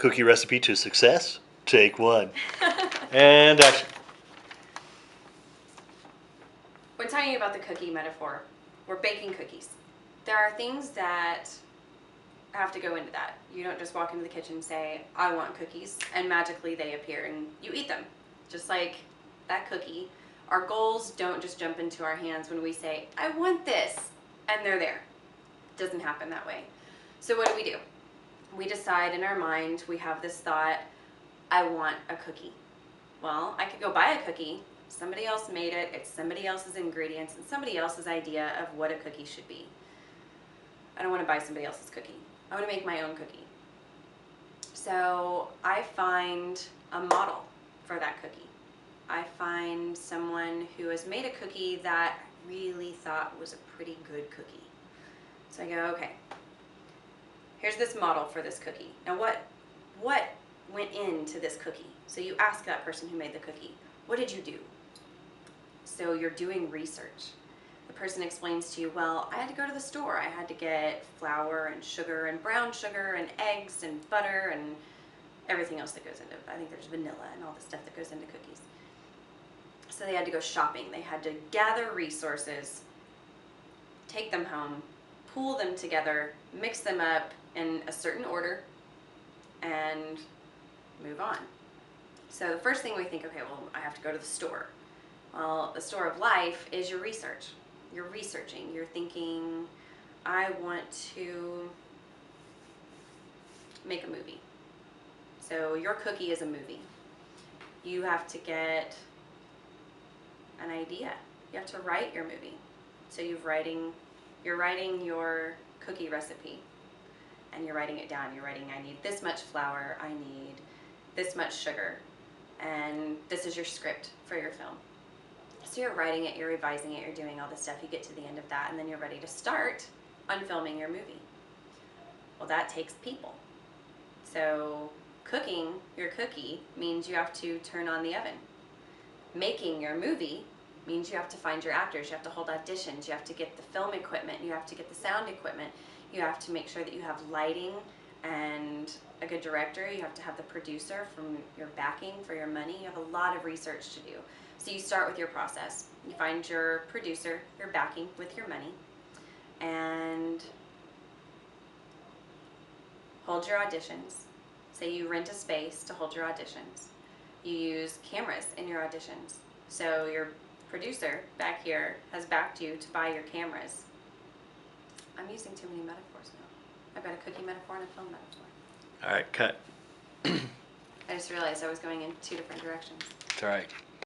Cookie recipe to success? Take one. And action. When talking about the cookie metaphor, we're baking cookies. There are things that have to go into that. You don't just walk into the kitchen and say, I want cookies, and magically they appear and you eat them. Just like that cookie, our goals don't just jump into our hands when we say, I want this, and they're there. It doesn't happen that way. So what do? We decide in our mind, we have this thought, I want a cookie. Well, I could go buy a cookie. Somebody else made it. It's somebody else's ingredients and somebody else's idea of what a cookie should be. I don't want to buy somebody else's cookie. I want to make my own cookie. So I find a model for that cookie. I find someone who has made a cookie that I really thought was a pretty good cookie. So I go, okay, here's this model for this cookie. Now what went into this cookie? So you ask that person who made the cookie, what did you do? So you're doing research. The person explains to you, well, I had to go to the store. I had to get flour and sugar and brown sugar and eggs and butter and everything else that goes into it. I think there's vanilla and all the stuff that goes into cookies. So they had to go shopping. They had to gather resources, take them home, pool them together, mix them up in a certain order, and move on. So the first thing we think, okay, well, I have to go to the store. Well, the store of life is your research. You're researching. You're thinking, I want to make a movie. So your cookie is a movie. You have to get an idea. You have to write your movie. So you're writing your cookie recipe, and you're writing it down. You're writing, I need this much flour, I need this much sugar, and this is your script for your film. So you're writing it, you're revising it, you're doing all this stuff. You get to the end of that, and then you're ready to start on filming your movie. Well, that takes people. So cooking your cookie means you have to turn on the oven. Making your movie means you have to find your actors, you have to hold auditions, you have to get the film equipment, you have to get the sound equipment, you have to make sure that you have lighting and a good director, you have to have the producer from your backing for your money. You have a lot of research to do. So you start with your process. You find your producer, your backing with your money, and hold your auditions. Say you rent a space to hold your auditions. You use cameras in your auditions. So your producer back here has backed you to buy your cameras. I'm using too many metaphors now. I've got a cookie metaphor and a film metaphor. All right, cut. I just realized I was going in two different directions. It's all right.